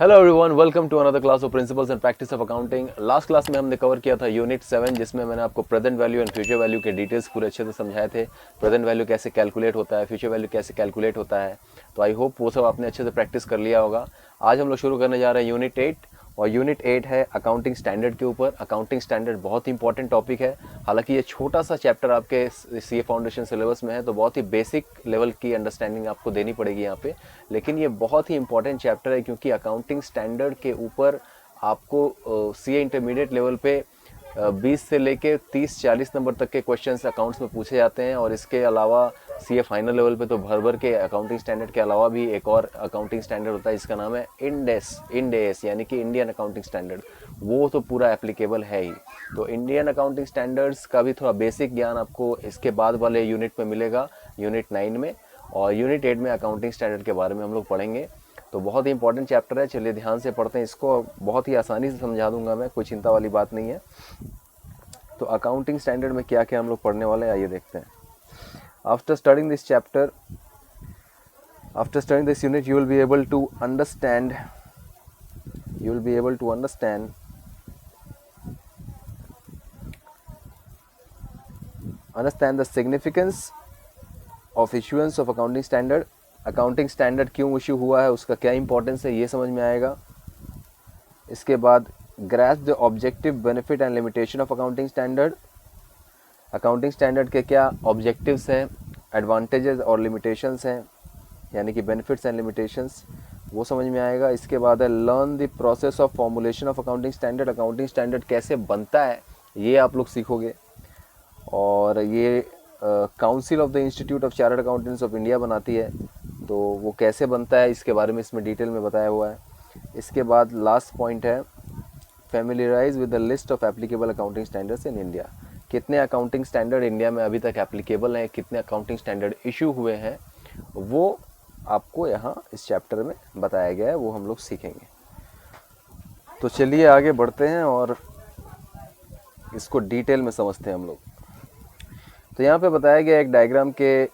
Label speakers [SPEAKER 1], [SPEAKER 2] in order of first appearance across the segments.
[SPEAKER 1] Hello everyone, welcome to another class of principles and practice of accounting. Last class में हमने cover किया था unit 7, जिसमें मैंने आपको present value and future value के डिटेल्स पूरे अच्छे से समझाए थे। प्रेजेंट वैल्यू कैसे कैलकुलेट होता है, फ्यूचर वैल्यू कैसे कैलकुलेट होता है। तो आई होप वो सब आपने अच्छे से प्रैक्टिस कर लिया होगा। आज हम लोग शुरू करने जा रहे हैं यूनिट 8, और यूनिट 8 है अकाउंटिंग स्टैंडर्ड के ऊपर। अकाउंटिंग स्टैंडर्ड बहुत ही इंपॉर्टेंट टॉपिक है। हालांकि ये छोटा सा चैप्टर आपके सीए फाउंडेशन सिलेबस में है, तो बहुत ही बेसिक लेवल की अंडरस्टैंडिंग आपको देनी पड़ेगी यहाँ पे। लेकिन ये बहुत ही इंपॉर्टेंट चैप्टर है, क्योंकि अकाउंटिंग स्टैंडर्ड के ऊपर आपको सीए इंटरमीडिएट लेवल पे 20 से लेके 30-40 नंबर तक के क्वेश्चंस अकाउंट्स में पूछे जाते हैं। और इसके अलावा सीए फाइनल लेवल पे तो भर भर के अकाउंटिंग स्टैंडर्ड के अलावा भी एक और अकाउंटिंग स्टैंडर्ड होता है, जिसका नाम है इंड एस यानी कि इंडियन अकाउंटिंग स्टैंडर्ड। वो तो पूरा एप्लीकेबल है ही। तो इंडियन अकाउंटिंग स्टैंडर्ड्स का भी थोड़ा बेसिक ज्ञान आपको इसके बाद वाले यूनिट में मिलेगा, यूनिट 9 में। और यूनिट 8 में अकाउंटिंग स्टैंडर्ड के बारे में हम लोग पढ़ेंगे। तो बहुत ही इंपॉर्टेंट चैप्टर है, चलिए ध्यान से पढ़ते हैं इसको। बहुत ही आसानी से समझा दूंगा मैं, कोई चिंता वाली बात नहीं है। तो अकाउंटिंग स्टैंडर्ड में क्या क्या हम लोग पढ़ने वाले हैं, आइए देखते हैं। After studying this chapter, after studying this unit, you will be able to understand the significance of issuance of accounting standard। Accounting standard क्यों इशू हुआ है, उसका क्या इंपॉर्टेंस है, ये समझ में आएगा। इसके बाद grasp the objective benefit and limitation of accounting standard। Accounting standard के क्या ऑब्जेक्टिव्स हैं, एडवांटेजेस और लिमिटेशंस हैं, यानी कि बेनिफिट्स एंड लिमिटेशंस, वो समझ में आएगा। इसके बाद है learn the process of formulation of accounting standard. Accounting standard कैसे बनता है, ये आप लोग सीखोगे। और ये council of the institute of chartered accountants of India बनाती है, तो वो कैसे बनता है इसके बारे में इसमें डिटेल में बताया हुआ है। इसके बाद लास्ट पॉइंट है familiarise with the list of applicable accounting standards in India. कितने अकाउंटिंग स्टैंडर्ड इंडिया में अभी तक एप्लीकेबल हैं, कितने अकाउंटिंग स्टैंडर्ड इशू हुए हैं, वो आपको यहाँ इस चैप्टर में बताया गया है, वो हम लोग सीखेंगे। तो चलिए आगे बढ़ते हैं और इसको डिटेल में समझते हैं हम लोग। तो यहाँ पे बताया गया एक डायग्राम के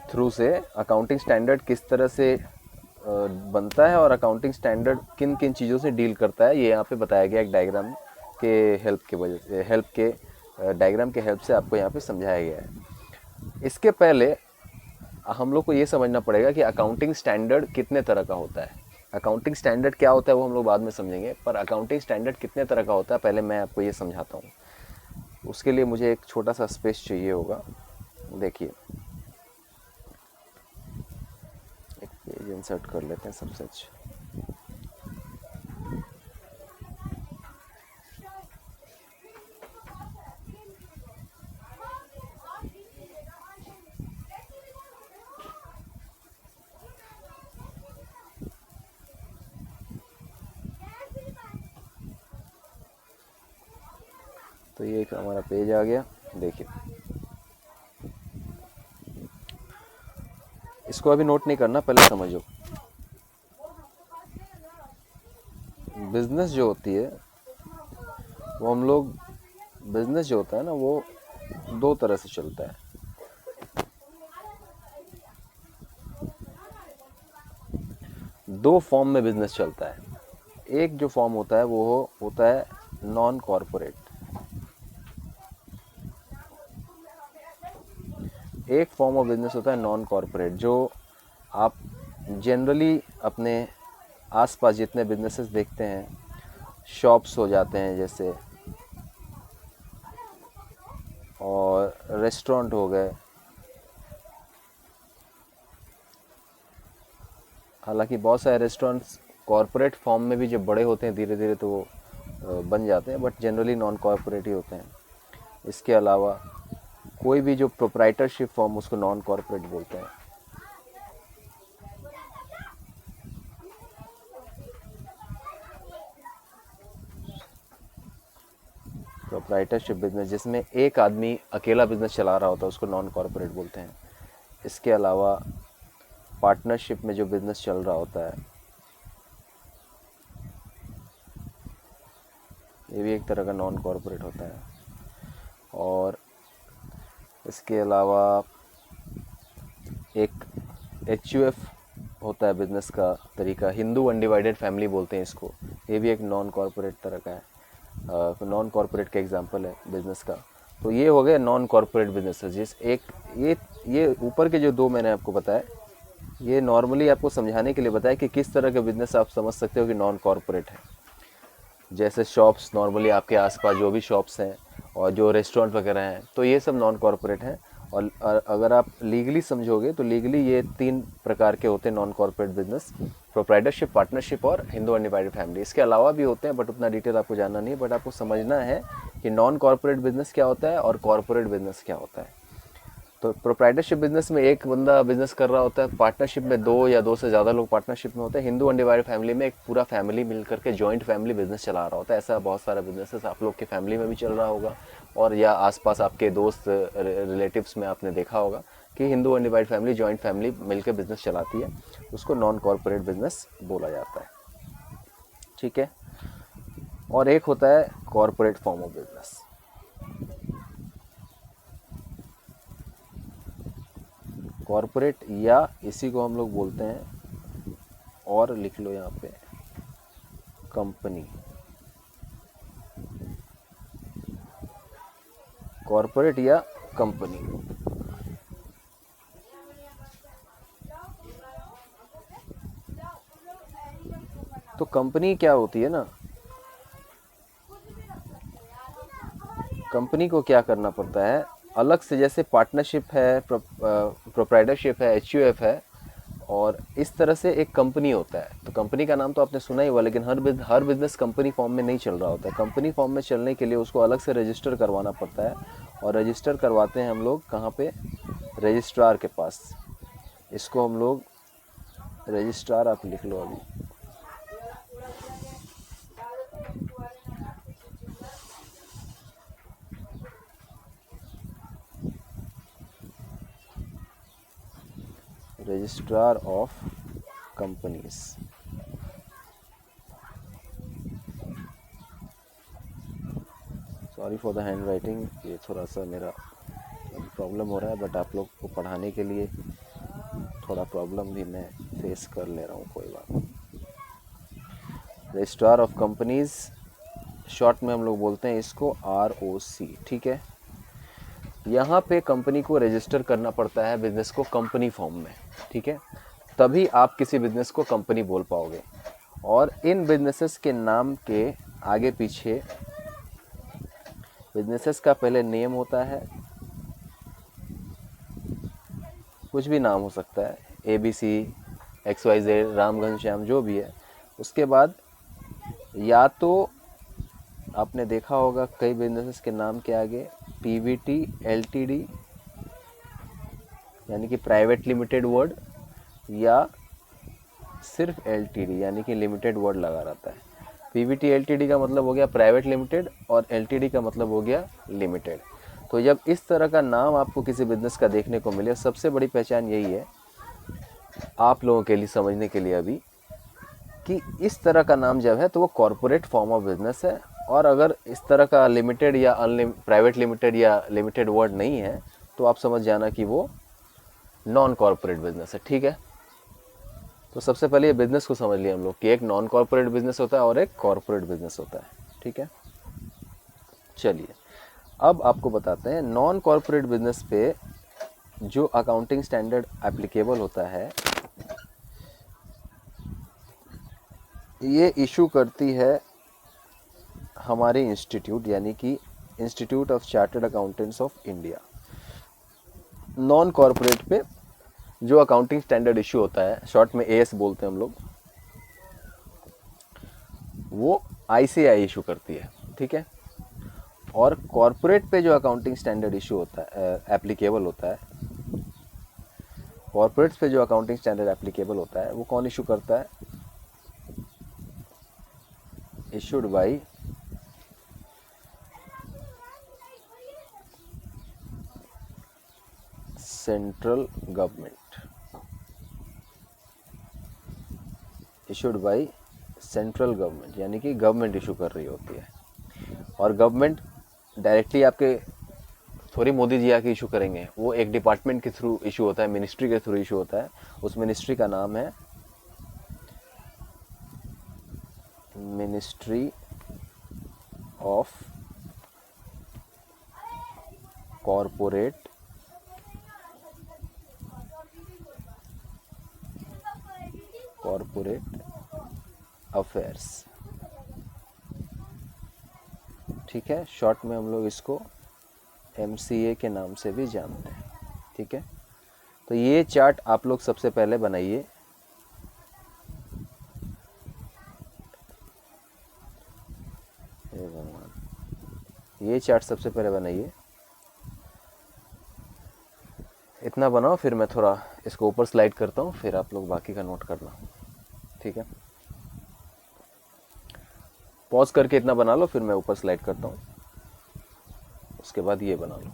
[SPEAKER 1] थ्रू से अकाउंटिंग स्टैंडर्ड किस तरह से बनता है और अकाउंटिंग स्टैंडर्ड किन किन चीज़ों से डील करता है, ये यहाँ पे बताया गया एक डायग्राम के डायग्राम के हेल्प से आपको यहाँ पे समझाया गया है। इसके पहले हम लोग को ये समझना पड़ेगा कि अकाउंटिंग स्टैंडर्ड कितने तरह का होता है। अकाउंटिंग स्टैंडर्ड क्या होता है वो हम लोग बाद में समझेंगे, पर अकाउंटिंग स्टैंडर्ड कितने तरह का होता है पहले मैं आपको ये समझाता हूँ। उसके लिए मुझे एक छोटा सा स्पेस चाहिए होगा। देखिए, एक पेज इंसर्ट कर लेते हैं सबसे अच्छा। तो ये एक हमारा पेज आ गया। देखिए, इसको अभी नोट नहीं करना, पहले समझो। बिजनेस जो होती है वो हम लोग बिजनेस जो होता है ना, वो दो तरह से चलता है। दो फॉर्म में बिजनेस चलता है। एक जो फॉर्म होता है वो होता है नॉन कॉरपोरेट। एक फॉर्म ऑफ बिजनेस होता है नॉन कॉरपोरेट, जो आप जनरली अपने आसपास जितने बिजनेसेस देखते हैं, शॉप्स हो जाते हैं जैसे, और रेस्टोरेंट हो गए। हालांकि बहुत सारे रेस्टोरेंट्स कॉरपोरेट फॉर्म में भी जब बड़े होते हैं धीरे धीरे तो वो बन जाते हैं, बट जनरली नॉन कॉरपोरेट ही होते हैं। इसके अलावा कोई भी जो प्रोप्राइटरशिप फॉर्म, उसको नॉन कॉरपोरेट बोलते हैं। प्रोप्राइटरशिप बिजनेस जिसमें एक आदमी अकेला बिजनेस चला रहा होता है, उसको नॉन कॉरपोरेट बोलते हैं। इसके अलावा पार्टनरशिप में जो बिजनेस चल रहा होता है, ये भी एक तरह का नॉन कॉरपोरेट होता है। और इसके अलावा एक एचयूएफ होता है बिजनेस का तरीका, हिंदू अनडिवाइडेड फैमिली बोलते हैं इसको। ये भी एक नॉन कॉरपोरेट तरह का है, नॉन कॉरपोरेट का एग्जांपल है बिजनेस का। तो ये हो गए नॉन कॉरपोरेट बिजनेसेस। जिस एक ये ऊपर के जो दो मैंने आपको बताया, ये नॉर्मली आपको समझाने के लिए बताया कि किस तरह का बिजनेस आप समझ सकते हो कि नॉन कॉरपोरेट है। जैसे शॉप्स, नॉर्मली आपके आसपास जो भी शॉप्स हैं और जो रेस्टोरेंट वगैरह हैं, तो ये सब नॉन कॉरपोरेट हैं। और अगर आप लीगली समझोगे तो लीगली ये 3 प्रकार के होते हैं non corporate business: proprietorship, partnership और हिंदू अनडिवाइडेड फैमिली। इसके अलावा भी होते हैं बट उतना डिटेल आपको जानना नहीं है, बट आपको समझना है कि नॉन कॉरपोरेट बिजनेस क्या होता है और कॉरपोरेट बिजनेस क्या होता है। तो प्रोप्राइटरशिप बिजनेस में एक बंदा बिजनेस कर रहा होता है, पार्टनरशिप में 2 या 2 से ज़्यादा लोग पार्टनरशिप में होते हैं, हिंदू अनडिवाइडेड फैमिली में एक पूरा फैमिली मिलकर के जॉइंट फैमिली बिजनेस चला रहा होता है। ऐसा बहुत सारा बिजनेस आप लोग के फैमिली में भी चल रहा होगा, और या आसपास आपके दोस्त रिलेटिव्स में आपने देखा होगा कि Hindu undivided family, joint family मिलकर बिजनेस चलाती है। उसको नॉन कॉरपोरेट बिजनेस बोला जाता है, ठीक है। और एक होता है corporate form of business. Corporate, या इसी को हम लोग बोलते हैं, और लिख लो यहाँ पे, कंपनी। कॉरपोरेट या कंपनी। तो कंपनी क्या होती है ना, कंपनी को क्या करना पड़ता है अलग से, जैसे पार्टनरशिप है, प्रोप्राइटरशिप है, एचयूएफ है, और इस तरह से एक कंपनी होता है। तो कंपनी का नाम तो आपने सुना ही हुआ, लेकिन हर बिजनेस कंपनी फॉर्म में नहीं चल रहा होता है। कंपनी फॉर्म में चलने के लिए उसको अलग से रजिस्टर करवाना पड़ता है, और रजिस्टर करवाते हैं हम लोग कहाँ पे, रजिस्ट्रार के पास। इसको हम लोग रजिस्ट्रार, आप लिख लो अभी, registrar of companies. Sorry for the hand writing, ये थोड़ा सा मेरा प्रॉब्लम हो रहा है, बट आप लोग को पढ़ाने के लिए थोड़ा प्रॉब्लम भी मैं फेस कर ले रहा हूँ, कोई बात नहीं। रजिस्ट्रार ऑफ कंपनीज, शॉर्ट में हम लोग बोलते हैं इसको ROC, ठीक है। यहाँ पे कंपनी को रजिस्टर करना पड़ता है बिजनेस को कंपनी फॉर्म में, ठीक है, तभी आप किसी बिजनेस को कंपनी बोल पाओगे। और इन बिजनेसेस के नाम के आगे पीछे, बिजनेसेस का पहले नेम होता है, कुछ भी नाम हो सकता है, ABC, XYZ, राम घनश्याम, जो भी है। उसके बाद या तो आपने देखा होगा कई बिजनेसेस के नाम के आगे PVT LTD, यानी कि प्राइवेट लिमिटेड वर्ड, या सिर्फ LTD यानी कि लिमिटेड वर्ड लगा रहता है। PVT LTD का मतलब हो गया प्राइवेट लिमिटेड, और LTD का मतलब हो गया लिमिटेड। तो जब इस तरह का नाम आपको किसी बिजनेस का देखने को मिले, सबसे बड़ी पहचान यही है आप लोगों के लिए समझने के लिए अभी, कि इस तरह का नाम जब है तो वो कॉरपोरेट फॉर्म ऑफ बिजनेस है। और अगर इस तरह का लिमिटेड या प्राइवेट लिमिटेड या लिमिटेड वर्ड नहीं है, तो आप समझ जाना कि वो नॉन कॉरपोरेट बिजनेस है, ठीक है। तो सबसे पहले ये बिजनेस को समझ लिया हम लोग कि एक नॉन कॉरपोरेट बिजनेस होता है और एक कॉरपोरेट बिजनेस होता है, ठीक है। चलिए अब आपको बताते हैं नॉन कॉरपोरेट बिजनेस पे जो अकाउंटिंग स्टैंडर्ड एप्लीकेबल होता है, ये इशू करती है हमारी इंस्टीट्यूट, यानी कि institute of chartered accountants of India. Non corporate पे जो अकाउंटिंग स्टैंडर्ड इशू होता है, शॉर्ट में AS बोलते हैं हम लोग, वो ICAI इशू करती है, ठीक है। और कॉरपोरेट पे जो अकाउंटिंग स्टैंडर्ड इशू होता है, एप्लीकेबल होता है, कॉरपोरेट पे जो अकाउंटिंग स्टैंडर्ड एप्लीकेबल होता है, वो कौन इशू करता है, issued by central government, issued by central government, यानी कि गवर्नमेंट इशू कर रही होती है। और गवर्नमेंट डायरेक्टली आपके थोड़ी मोदी जी आके इशू करेंगे, वो एक डिपार्टमेंट के थ्रू इशू होता है, मिनिस्ट्री के थ्रू इशू होता है। उस मिनिस्ट्री का नाम है मिनिस्ट्री ऑफ कॉरपोरेट अफेयर्स, ठीक है, शॉर्ट में हम लोग इसको MCA के नाम से भी जानते हैं, ठीक है। तो ये चार्ट आप लोग सबसे पहले बनाइए। हे भगवान, ये चार्ट सबसे पहले बनाइए, इतना बनाओ, फिर मैं थोड़ा इसको ऊपर स्लाइड करता हूँ, फिर आप लोग बाकी का नोट करना, ठीक है। पॉज करके इतना बना लो, फिर मैं ऊपर स्लाइड करता हूँ, उसके बाद ये बना लो।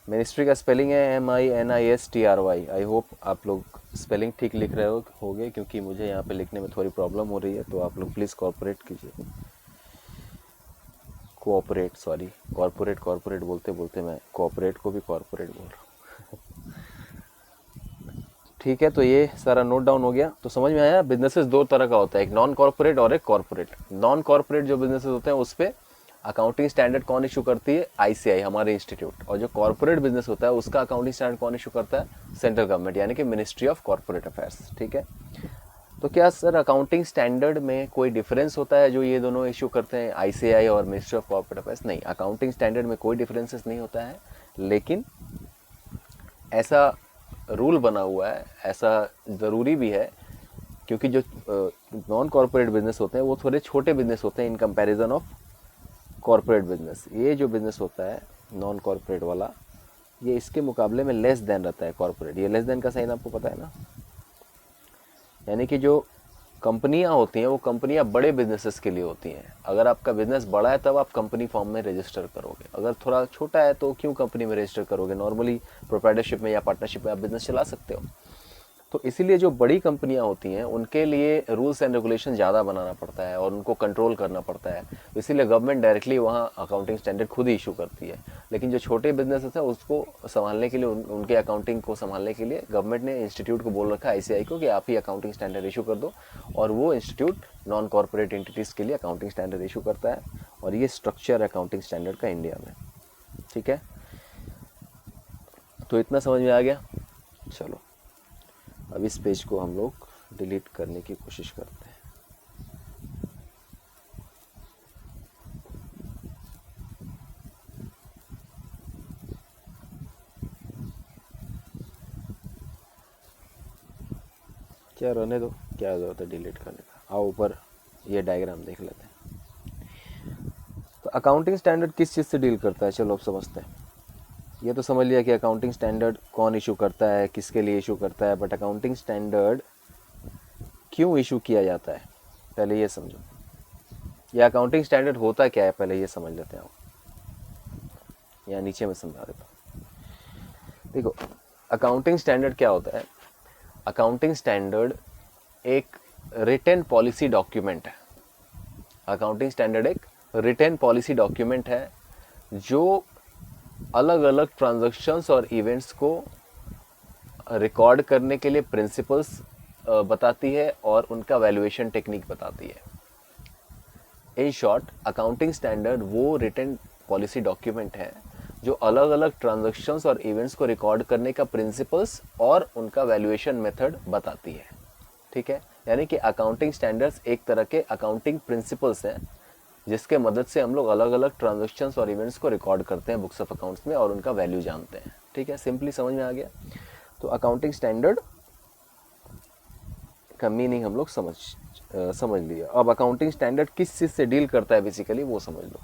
[SPEAKER 1] मिनिस्ट्री का स्पेलिंग है MINISTRY। आई होप आप लोग स्पेलिंग ठीक लिख रहे होगे, क्योंकि मुझे यहाँ पे लिखने में थोड़ी प्रॉब्लम हो रही है, तो आप लोग प्लीज़ कॉर्पोरेट कीजिए, कॉर्पोरेट बोलते बोलते मैं कॉर्पोरेट को भी कॉर्पोरेट बोल रहा हूँ। ठीक है, तो ये सारा नोट डाउन हो गया। तो समझ में आया, बिजनेसेस दो तरह का होता है, एक नॉन कॉर्पोरेट और एक कॉर्पोरेट। नॉन कॉर्पोरेट जो बिजनेसेस होते हैं उस पर अकाउंटिंग स्टैंडर्ड कौन इशू करती है? ICAI, हमारे इंस्टीट्यूट। और जो कॉर्पोरेट बिजनेस होता है उसका अकाउंटिंग स्टैंडर्ड कौन इशू करता है? सेंट्रल गवर्नमेंट, यानी कि मिनिस्ट्री ऑफ कॉर्पोरेट अफेयर्स, ठीक है। तो क्या सर अकाउंटिंग स्टैंडर्ड में कोई डिफरेंस होता है जो ये दोनों इशू करते हैं, ICAI और मिनिस्ट्री ऑफ कॉर्पोरेट अफेयर्स? नहीं, अकाउंटिंग स्टैंडर्ड में कोई डिफरेंसेस नहीं होता है, लेकिन ऐसा रूल बना हुआ है, ऐसा ज़रूरी भी है, क्योंकि जो नॉन कॉर्पोरेट बिजनेस होते हैं वो थोड़े छोटे बिजनेस होते हैं in comparison of corporate business. ये जो बिजनेस होता है नॉन कॉर्पोरेट वाला, ये इसके मुकाबले में लेस देन रहता है कॉर्पोरेट। ये लेस देन का साइन आपको पता है ना, यानी कि जो कंपनियां होती हैं वो कंपनियां बड़े बिजनेसेस के लिए होती हैं। अगर आपका बिजनेस बड़ा है तब आप कंपनी फॉर्म में रजिस्टर करोगे, अगर थोड़ा छोटा है तो क्यों कंपनी में रजिस्टर करोगे? नॉर्मली प्रोप्राइटरशिप में या पार्टनरशिप में आप बिजनेस चला सकते हो। तो इसीलिए जो बड़ी कंपनियां होती हैं उनके लिए रूल्स एंड रेगुलेशन ज़्यादा बनाना पड़ता है और उनको कंट्रोल करना पड़ता है, इसीलिए गवर्नमेंट डायरेक्टली वहाँ अकाउंटिंग स्टैंडर्ड खुद ही इशू करती है। लेकिन जो छोटे बिजनेसेस हैं उसको संभालने के लिए, उनके अकाउंटिंग को संभालने के लिए गवर्नमेंट ने इंस्टीट्यूट को बोल रखा है, ICAI को, कि आप ही अकाउंटिंग स्टैंडर्ड इशू कर दो, और वो इंस्टीट्यूट नॉन कॉर्पोरेट एंटिटीज़ के लिए अकाउंटिंग स्टैंडर्ड इशू करता है। और ये स्ट्रक्चर अकाउंटिंग स्टैंडर्ड का इंडिया में, ठीक है। तो इतना समझ में आ गया। चलो अब इस पेज को हम लोग डिलीट करने की कोशिश करते हैं। क्या रहने दो, क्या जरूरत है डिलीट करने का। आओ ऊपर ये डायग्राम देख लेते हैं। तो अकाउंटिंग स्टैंडर्ड किस चीज़ से डील करता है, चलो अब समझते हैं। ये तो समझ लिया कि अकाउंटिंग स्टैंडर्ड कौन इशू करता है, किसके लिए इशू करता है, बट अकाउंटिंग स्टैंडर्ड क्यों इशू किया जाता है पहले ये समझो। ये अकाउंटिंग स्टैंडर्ड होता क्या है पहले ये समझ लेते हैं। यहाँ नीचे में समझा देता हूँ। देखो अकाउंटिंग स्टैंडर्ड क्या होता है। अकाउंटिंग स्टैंडर्ड एक रिटन पॉलिसी डॉक्यूमेंट है। अकाउंटिंग स्टैंडर्ड एक रिटन पॉलिसी डॉक्यूमेंट है जो अलग अलग ट्रांजैक्शंस और इवेंट्स को रिकॉर्ड करने के लिए प्रिंसिपल्स बताती है और उनका वैल्यूएशन टेक्निक बताती है। इन शॉर्ट अकाउंटिंग स्टैंडर्ड वो रिटन पॉलिसी डॉक्यूमेंट है जो अलग अलग ट्रांजैक्शंस और इवेंट्स को रिकॉर्ड करने का प्रिंसिपल्स और उनका वैल्यूएशन मेथड बताती है, ठीक है। यानी कि अकाउंटिंग स्टैंडर्ड्स एक तरह के अकाउंटिंग प्रिंसिपल्स हैं जिसके मदद से हम लोग अलग अलग ट्रांजैक्शंस और इवेंट्स को रिकॉर्ड करते हैं बुक्स ऑफ अकाउंट्स में और उनका वैल्यू जानते हैं, ठीक है। सिंपली समझ में आ गया। तो अकाउंटिंग स्टैंडर्ड का मीनिंग हम लोग समझ लिया। अब अकाउंटिंग स्टैंडर्ड किस चीज़ से डील करता है बेसिकली वो समझ लो।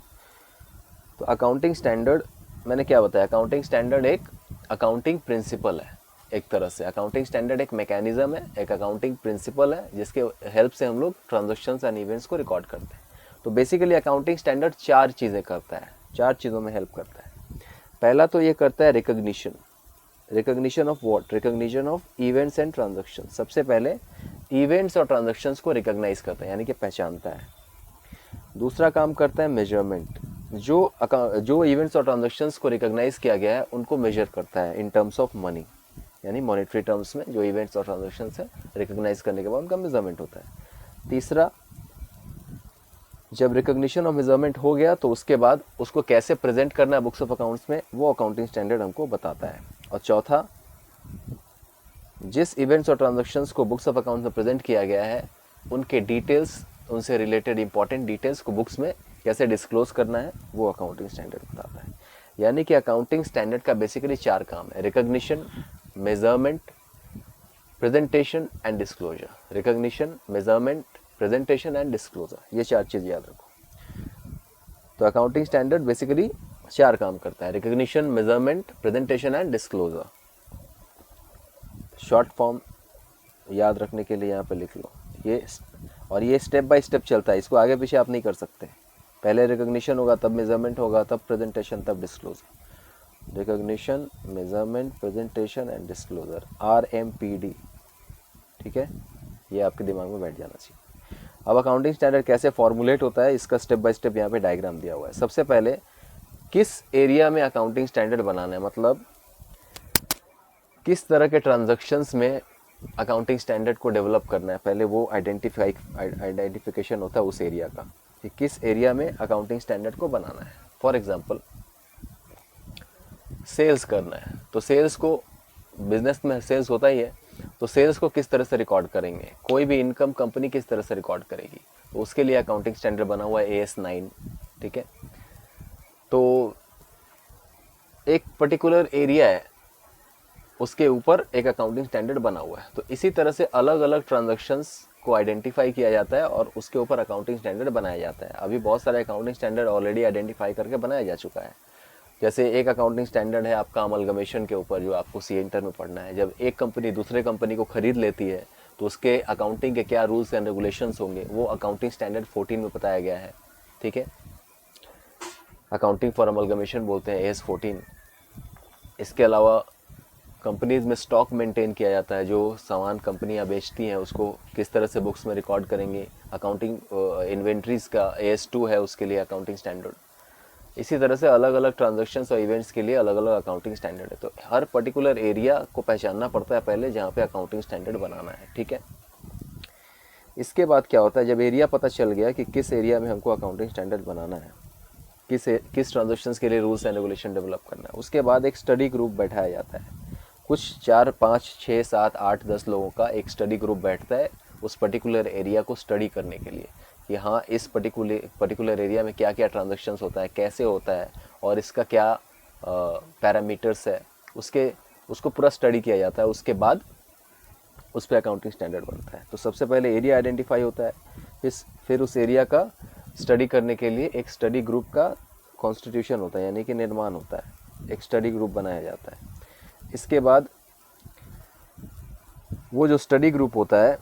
[SPEAKER 1] तो अकाउंटिंग स्टैंडर्ड मैंने क्या बताया, अकाउंटिंग स्टैंडर्ड एक अकाउंटिंग प्रिंसिपल है। एक तरह से अकाउंटिंग स्टैंडर्ड एक मैकेनिज्म है, एक अकाउंटिंग प्रिंसिपल है जिसके हेल्प से हम लोग ट्रांजैक्शंस एंड इवेंट्स को रिकॉर्ड करते हैं। तो बेसिकली अकाउंटिंग स्टैंडर्ड चार चीज़ें करता है, चार चीज़ों में हेल्प करता है। पहला तो ये करता है recognition of what, recognition of events and transaction. सबसे पहले इवेंट्स और ट्रांजैक्शंस को रिकॉग्नाइज करता है, यानी कि पहचानता है। दूसरा काम करता है मेजरमेंट, जो इवेंट्स और ट्रांजैक्शंस को रिकॉग्नाइज किया गया है उनको मेजर करता है इन टर्म्स ऑफ मनी, यानी मॉनेटरी टर्म्स में जो इवेंट्स और ट्रांजेक्शन है रिकॉग्नाइज करने के बाद उनका मेजरमेंट होता है। तीसरा, जब रिकॉग्निशन और मेजरमेंट हो गया तो उसके बाद उसको कैसे प्रेजेंट करना है बुक्स ऑफ अकाउंट्स में, वो अकाउंटिंग स्टैंडर्ड हमको बताता है। और चौथा, जिस इवेंट्स और ट्रांजेक्शन्स को बुक्स ऑफ अकाउंट्स में प्रेजेंट किया गया है उनके डिटेल्स, उनसे रिलेटेड इंपॉर्टेंट डिटेल्स को बुक्स में कैसे डिस्क्लोज करना है, वो अकाउंटिंग स्टैंडर्ड बताता है। यानी कि अकाउंटिंग स्टैंडर्ड का बेसिकली 4 काम है: recognition, measurement, presentation and disclosure. Recognition, measurement, presentation and disclosure, ये 4 चीज़ याद रखो। तो अकाउंटिंग स्टैंडर्ड बेसिकली 4 काम करता है: recognition, measurement, presentation and disclosure. Short form याद रखने के लिए यहाँ पे लिख लो ये, और ये स्टेप बाय स्टेप चलता है, इसको आगे पीछे आप नहीं कर सकते। पहले रिकॉग्निशन होगा, तब मेजरमेंट होगा, तब प्रेजेंटेशन, तब disclosure. Recognition, measurement, presentation and disclosure, RMPD। ठीक है, ये आपके दिमाग में बैठ जाना चाहिए। अब अकाउंटिंग स्टैंडर्ड कैसे फॉर्मुलेट होता है, इसका स्टेप बाय स्टेप यहाँ पे डायग्राम दिया हुआ है। सबसे पहले किस एरिया में अकाउंटिंग स्टैंडर्ड बनाना है, मतलब किस तरह के ट्रांजैक्शंस में अकाउंटिंग स्टैंडर्ड को डेवलप करना है, पहले वो आइडेंटिफिकेशन होता है उस एरिया का, कि किस एरिया में अकाउंटिंग स्टैंडर्ड को बनाना है। फॉर एग्जांपल, सेल्स करना है तो सेल्स को, बिजनेस में सेल्स होता ही है, तो सेल्स को किस तरह से रिकॉर्ड करेंगे, कोई भी इनकम कंपनी किस तरह से रिकॉर्ड करेगी, तो उसके लिए अकाउंटिंग स्टैंडर्ड बना हुआ है AS9। ठीक है, तो एक पर्टिकुलर एरिया है, उसके ऊपर एक अकाउंटिंग स्टैंडर्ड बना हुआ है। तो इसी तरह से अलग अलग ट्रांजैक्शंस को आइडेंटिफाई किया जाता है और उसके ऊपर अकाउंटिंग स्टैंडर्ड बनाया जाता है। अभी बहुत सारे अकाउंटिंग स्टैंडर्ड ऑलरेडी आइडेंटिफाई करके बनाया जा चुका है। जैसे एक अकाउंटिंग स्टैंडर्ड है आपका अमलगमेशन के ऊपर, जो आपको सी इंटर में पढ़ना है। जब एक कंपनी दूसरे कंपनी को खरीद लेती है तो उसके अकाउंटिंग के क्या रूल्स एंड रेगुलेशंस होंगे, वो अकाउंटिंग स्टैंडर्ड 14 में बताया गया है। ठीक है, अकाउंटिंग फॉर अमलगमेशन बोलते हैं AS14। इसके अलावा कंपनीज में स्टॉक मेंटेन किया जाता है, जो सामान कंपनियां बेचती हैं उसको किस तरह से बुक्स में रिकॉर्ड करेंगे। अकाउंटिंग इन्वेंट्रीज का AS2 है, उसके लिए अकाउंटिंग स्टैंडर्ड। इसी तरह से अलग अलग ट्रांजैक्शंस और इवेंट्स के लिए अलग अलग अकाउंटिंग स्टैंडर्ड है। तो हर पर्टिकुलर एरिया को पहचानना पड़ता है पहले, जहाँ पे अकाउंटिंग स्टैंडर्ड बनाना है। ठीक है, इसके बाद क्या होता है, जब एरिया पता चल गया कि किस एरिया में हमको अकाउंटिंग स्टैंडर्ड बनाना है, किस ट्रांजैक्शंस के लिए रूल्स एंड रेगुलेशन डेवलप करना है, उसके बाद एक स्टडी ग्रुप बैठाया जाता है। कुछ 4, 5, 6, 7, 8, 10 लोगों का एक स्टडी ग्रुप बैठता है उस पर्टिकुलर एरिया को स्टडी करने के लिए, कि हाँ इस पर्टिकुलर एरिया में क्या क्या ट्रांजैक्शंस होता है, कैसे होता है और इसका क्या पैरामीटर्स है, उसको पूरा स्टडी किया जाता है। उसके बाद उस पर अकाउंटिंग स्टैंडर्ड बनता है। तो सबसे पहले एरिया आइडेंटिफाई होता है, फिर उस एरिया का स्टडी करने के लिए एक स्टडी ग्रुप का कॉन्स्टिट्यूशन होता है, यानी कि निर्माण होता है, एक स्टडी ग्रुप बनाया जाता है। इसके बाद वो जो स्टडी ग्रुप होता है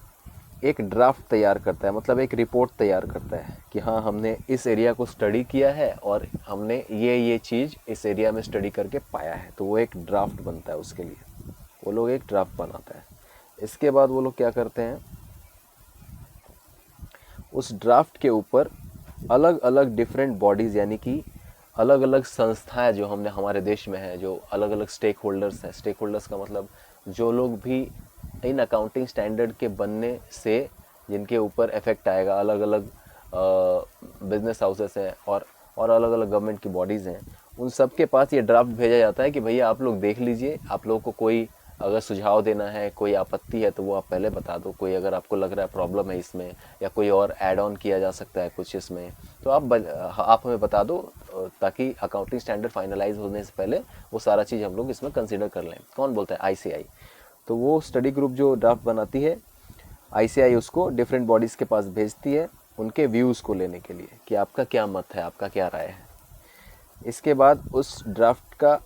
[SPEAKER 1] एक ड्राफ्ट तैयार करता है, मतलब एक रिपोर्ट तैयार करता है कि हाँ हमने इस एरिया को स्टडी किया है और हमने ये चीज़ इस एरिया में स्टडी करके पाया है। तो वो एक ड्राफ्ट बनता है, उसके लिए वो लोग एक ड्राफ्ट बनाता है। इसके बाद वो लोग क्या करते हैं, उस ड्राफ्ट के ऊपर अलग अलग डिफरेंट बॉडीज़, यानी कि अलग अलग संस्थाएं जो हमने हमारे देश में है, जो अलग अलग स्टेक होल्डर्स हैं। स्टेक होल्डर्स का मतलब जो लोग भी इन अकाउंटिंग स्टैंडर्ड के बनने से जिनके ऊपर इफेक्ट आएगा, अलग अलग बिजनेस हाउसेस हैं और अलग अलग गवर्नमेंट की बॉडीज़ हैं, उन सब के पास ये ड्राफ्ट भेजा जाता है कि भैया आप लोग देख लीजिए, आप लोगों को कोई अगर सुझाव देना है, कोई आपत्ति है तो वो आप पहले बता दो। कोई अगर आपको लग रहा है प्रॉब्लम है इसमें या कोई और ऐड ऑन किया जा सकता है कुछ इसमें, तो आप हमें बता दो, ताकि अकाउंटिंग स्टैंडर्ड फाइनलाइज होने से पहले वो सारा चीज़ हम लोग इसमें कंसिडर कर लें। कौन बोलता है? ICI। तो वो स्टडी ग्रुप जो ड्राफ्ट बनाती है, ICI उसको डिफरेंट बॉडीज़ के पास भेजती है उनके व्यूज़ को लेने के लिए कि आपका क्या मत है, आपका क्या राय है। इसके बाद उस ड्राफ्ट का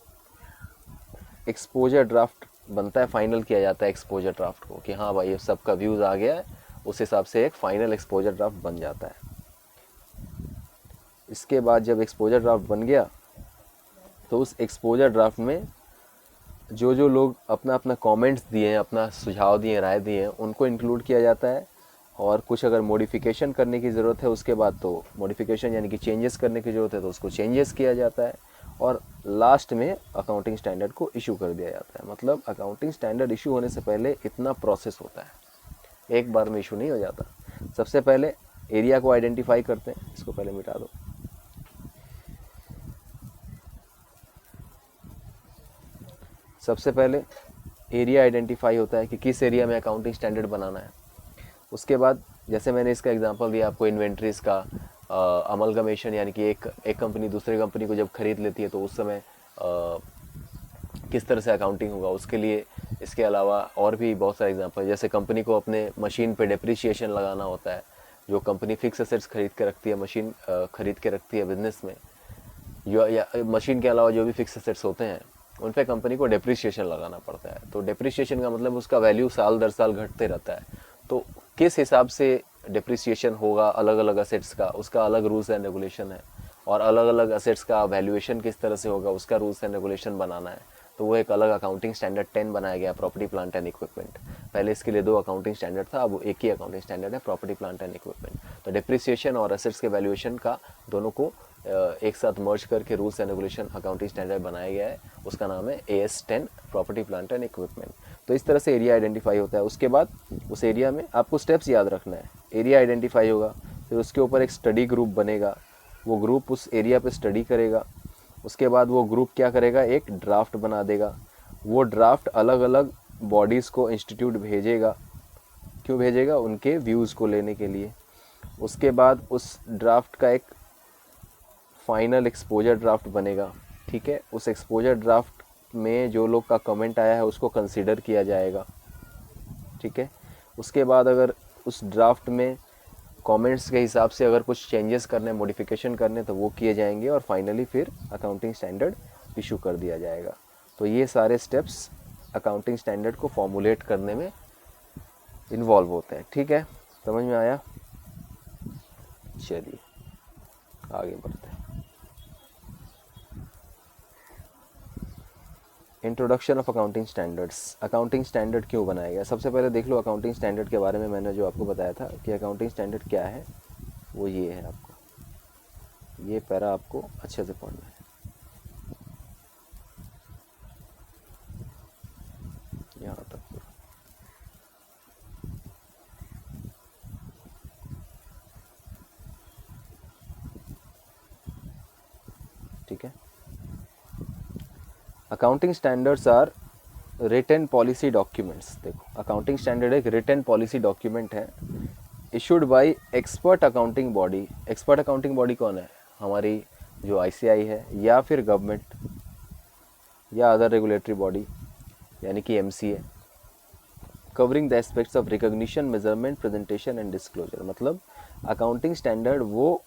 [SPEAKER 1] एक्सपोजर ड्राफ्ट बनता है, फाइनल किया जाता है एक्सपोजर ड्राफ्ट को कि हाँ भाई सबका व्यूज़ आ गया है, उस हिसाब से एक फाइनल एक्सपोजर ड्राफ्ट बन जाता है। इसके बाद जब एक्सपोजर ड्राफ्ट बन गया तो उस एक्सपोजर ड्राफ्ट में जो जो लोग अपना अपना कमेंट्स दिए हैं, अपना सुझाव दिए, राय दिए हैं, उनको इंक्लूड किया जाता है। और कुछ अगर मॉडिफिकेशन करने की ज़रूरत है उसके बाद तो मॉडिफिकेशन यानी कि चेंजेस करने की ज़रूरत है तो उसको चेंजेस किया जाता है। और लास्ट में अकाउंटिंग स्टैंडर्ड को इशू कर दिया जाता है। मतलब अकाउंटिंग स्टैंडर्ड इशू होने से पहले इतना प्रोसेस होता है, एक बार में इशू नहीं हो जाता। सबसे पहले एरिया को आइडेंटिफाई करते हैं, इसको पहले मिटा दो। सबसे पहले एरिया आइडेंटिफाई होता है कि किस एरिया में अकाउंटिंग स्टैंडर्ड बनाना है। उसके बाद जैसे मैंने इसका एग्जांपल दिया आपको इन्वेंट्रीज का, अमलगमेशन, यानी कि एक कंपनी दूसरी कंपनी को जब खरीद लेती है तो उस समय किस तरह से अकाउंटिंग होगा, उसके लिए। इसके अलावा और भी बहुत सारे एग्जांपल, जैसे कंपनी को अपने मशीन पे डेप्रिसिएशन लगाना होता है। जो कंपनी फिक्स एसेट्स खरीद के रखती है, मशीन खरीद के रखती है बिजनेस में, या मशीन के अलावा जो भी फिक्स एसेट्स होते हैं उन पे कंपनी को डेप्रिसिएशन लगाना पड़ता है। तो डेप्रिसिएशन का मतलब उसका वैल्यू साल दर साल घटते रहता है। तो किस हिसाब से डेप्रिसिएशन होगा अलग अलग असेट्स का, उसका अलग रूल्स एंड रेगुलेशन है। और अलग अलग असेट्स का वैल्यूएशन किस तरह से होगा, उसका रूल्स एंड रेगुलेशन बनाना है। तो वो एक अलग अकाउंटिंग स्टैंडर्ड 10 बनाया गया, प्रॉपर्टी प्लांट एंड इक्विपमेंट। पहले इसके लिए 2 अकाउंटिंग स्टैंडर्ड था, अब वो एक ही अकाउंटिंग स्टैंडर्ड है, प्रॉपर्टी प्लांट एंड इक्विपमेंट। तो डेप्रिसिएशन और असेट्स के वैल्यूएशन का दोनों को एक साथ मर्ज करके rules and regulation accounting standard बनाया गया है, उसका नाम है AS10 property plant and equipment. तो इस तरह से एरिया आइडेंटिफाई होता है। उसके बाद उस एरिया में आपको स्टेप्स याद रखना है। एरिया आइडेंटिफाई होगा, फिर उसके ऊपर एक स्टडी ग्रुप बनेगा, वो ग्रुप उस एरिया पे स्टडी करेगा। उसके बाद वो ग्रुप क्या करेगा, एक ड्राफ्ट बना देगा। वो ड्राफ्ट अलग अलग बॉडीज़ को इंस्टीट्यूट भेजेगा। क्यों भेजेगा? उनके व्यूज़ को लेने के लिए। उसके बाद उस ड्राफ्ट का एक फाइनल एक्सपोजर ड्राफ्ट बनेगा, ठीक है। उस एक्सपोजर ड्राफ्ट में जो लोग का कमेंट आया है उसको कंसीडर किया जाएगा, ठीक है। उसके बाद अगर उस ड्राफ्ट में कमेंट्स के हिसाब से अगर कुछ चेंजेस करने, मॉडिफिकेशन करने, तो वो किए जाएंगे और फाइनली फिर अकाउंटिंग स्टैंडर्ड इशू कर दिया जाएगा। तो ये सारे स्टेप्स अकाउंटिंग स्टैंडर्ड को फॉर्मुलेट करने में इन्वॉल्व होते हैं, ठीक है। समझ में आया? चलिए आगे बढ़ते हैं। Introduction of accounting standards. Accounting standard क्यों बनाया गया? सबसे पहले देख लो अकाउंटिंग स्टैंडर्ड के बारे में। मैंने जो आपको बताया था कि अकाउंटिंग स्टैंडर्ड क्या है, वो ये है। आपको ये पैरा आपको अच्छे से पढ़ना है। यहाँ तक पूरा, ठीक है। Accounting standards are written policy documents. देखो, अकाउंटिंग स्टैंडर्ड एक रिटन पॉलिसी डॉक्यूमेंट है, issued by expert accounting body. Expert accounting body कौन है? हमारी जो ICAI है, या फिर गवर्नमेंट, या अदर रेगुलेटरी बॉडी यानी कि MCA, covering the aspects of recognition, measurement, presentation and disclosure. मतलब अकाउंटिंग स्टैंडर्ड वो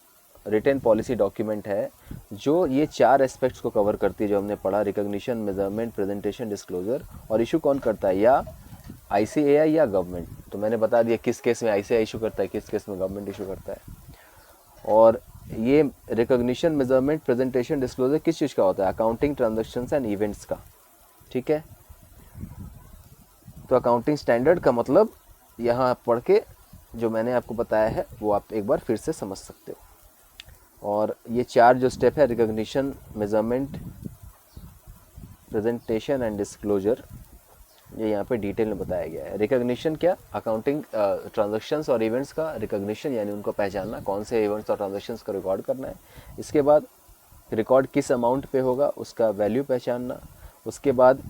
[SPEAKER 1] रिटन पॉलिसी डॉक्यूमेंट है जो ये 4 एस्पेक्ट्स को कवर करती है, जो हमने पढ़ा, रिकॉग्निशन, मेजरमेंट, प्रेजेंटेशन, डिस्क्लोजर। और इशू कौन करता है? या ICAI या गवर्नमेंट। तो मैंने बता दिया किस केस में ICAI इशू करता है, किस केस में गवर्नमेंट इशू करता है। और ये रिकॉग्निशन, मेजरमेंट, प्रेजेंटेशन, डिस्क्लोजर किस चीज़ का होता है? अकाउंटिंग ट्रांजैक्शंस एंड इवेंट्स का, ठीक है। तो अकाउंटिंग स्टैंडर्ड का मतलब यहाँ आप पढ़ के जो मैंने आपको बताया है वो आप एक बार फिर से समझ सकते हो। और ये 4 जो स्टेप है, recognition, measurement, presentation and disclosure, ये यहाँ पे डिटेल में बताया गया है। रिकॉग्निशन क्या? अकाउंटिंग ट्रांजैक्शंस और इवेंट्स का रिकॉग्निशन, यानी उनको पहचानना, कौन से इवेंट्स और ट्रांजैक्शंस को रिकॉर्ड करना है। इसके बाद रिकॉर्ड किस अमाउंट पे होगा उसका वैल्यू पहचानना। उसके बाद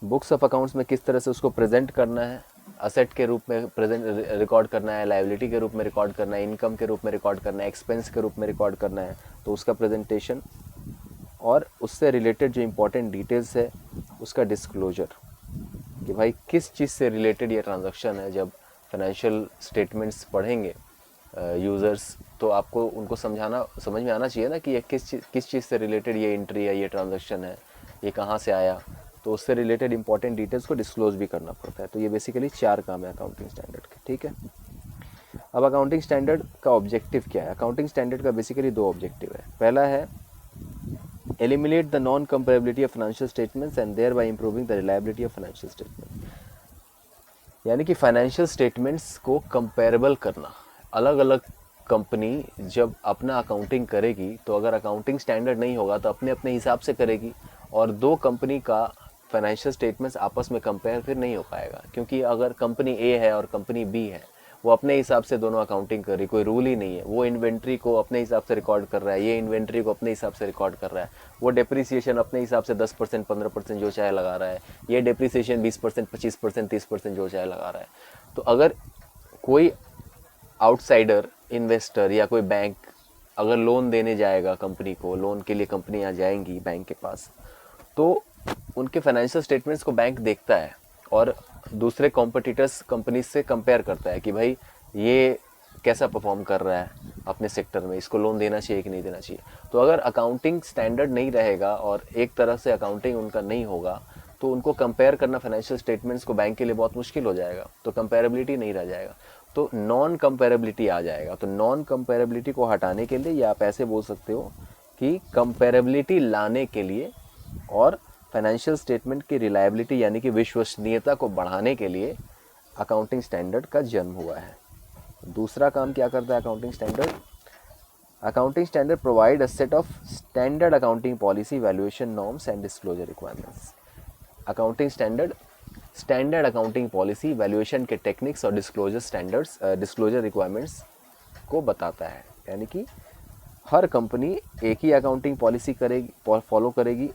[SPEAKER 1] बुक्स ऑफ अकाउंट्स में किस तरह से उसको प्रेजेंट करना है, असेट के रूप में प्रेजेंट रिकॉर्ड करना है, लायबिलिटी के रूप में रिकॉर्ड करना है, इनकम के रूप में रिकॉर्ड करना है, एक्सपेंस के रूप में रिकॉर्ड करना है, तो उसका प्रेजेंटेशन। और उससे रिलेटेड जो इम्पोर्टेंट डिटेल्स है उसका डिस्क्लोजर, कि भाई किस चीज़ से रिलेटेड ये ट्रांजैक्शन है। जब फाइनेंशियल स्टेटमेंट्स पढ़ेंगे यूज़र्स, तो आपको उनको समझ में आना चाहिए ना कि ये किस चीज़ से रिलेटेड ये एंट्री है, ये ट्रांजैक्शन है, ये कहाँ से आया। तो उससे रिलेटेड इंपॉर्टेंट डिटेल्स को डिस्क्लोज भी करना पड़ता है। तो ये बेसिकली 4 काम है अकाउंटिंग स्टैंडर्ड के, ठीक है। अब अकाउंटिंग स्टैंडर्ड का ऑब्जेक्टिव क्या है? अकाउंटिंग स्टैंडर्ड का बेसिकली 2 ऑब्जेक्टिव है। पहला है eliminate the non comparability of financial statements and thereby improving the reliability of financial statement. यानी कि फाइनेंशियल स्टेटमेंट्स को कंपेरेबल करना, अलग अलग कंपनी जब अपना अकाउंटिंग करेगी तो अगर अकाउंटिंग स्टैंडर्ड नहीं होगा तो अपने अपने हिसाब से करेगी, और दो कंपनी का फाइनेंशियल स्टेटमेंट्स आपस में कंपेयर फिर नहीं हो पाएगा, क्योंकि अगर कंपनी ए है और कंपनी बी है, वो अपने हिसाब से दोनों अकाउंटिंग कर रही, कोई रूल ही नहीं है। वो इन्वेंट्री को अपने हिसाब से रिकॉर्ड कर रहा है, ये इन्वेंट्री को अपने हिसाब से रिकॉर्ड कर रहा है, वो डेप्रिसिएशन अपने हिसाब से 10% 15% जो चाहे लगा रहा है, ये डेप्रिसिएशन 20% 25% 30% जो चाहे लगा रहा है। तो अगर कोई आउटसाइडर इन्वेस्टर या कोई बैंक अगर लोन देने जाएगा कंपनी को, लोन के लिए कंपनियां जाएंगी बैंक के पास, तो उनके फाइनेंशियल स्टेटमेंट्स को बैंक देखता है और दूसरे कॉम्पिटिटर्स कंपनी से कंपेयर करता है कि भाई ये कैसा परफॉर्म कर रहा है अपने सेक्टर में, इसको लोन देना चाहिए कि नहीं देना चाहिए। तो अगर अकाउंटिंग स्टैंडर्ड नहीं रहेगा और एक तरह से अकाउंटिंग उनका नहीं होगा तो उनको कंपेयर करना फाइनेंशियल स्टेटमेंट्स को बैंक के लिए बहुत मुश्किल हो जाएगा, तो कंपेरेबिलिटी नहीं रह जाएगा, तो नॉन कंपेरेबिलिटी आ जाएगा। तो नॉन कंपेरेबिलिटी को हटाने के लिए, या आप ऐसे बोल सकते हो कि कंपेरेबिलिटी लाने के लिए और फाइनेंशियल स्टेटमेंट की रिलायबिलिटी यानी कि विश्वसनीयता को बढ़ाने के लिए अकाउंटिंग स्टैंडर्ड का जन्म हुआ है। दूसरा काम क्या करता है accounting standard? Accounting standard provide a set of standard accounting policy, valuation norms and disclosure requirements. Accounting standard standard accounting policy, valuation के टेक्निक्स और डिस्क्लोजर स्टैंडर्ड्स डिस्क्लोजर रिक्वायरमेंट्स को बताता है। यानी कि हर कंपनी एक ही अकाउंटिंग पॉलिसी करेगी, फॉलो करेगी,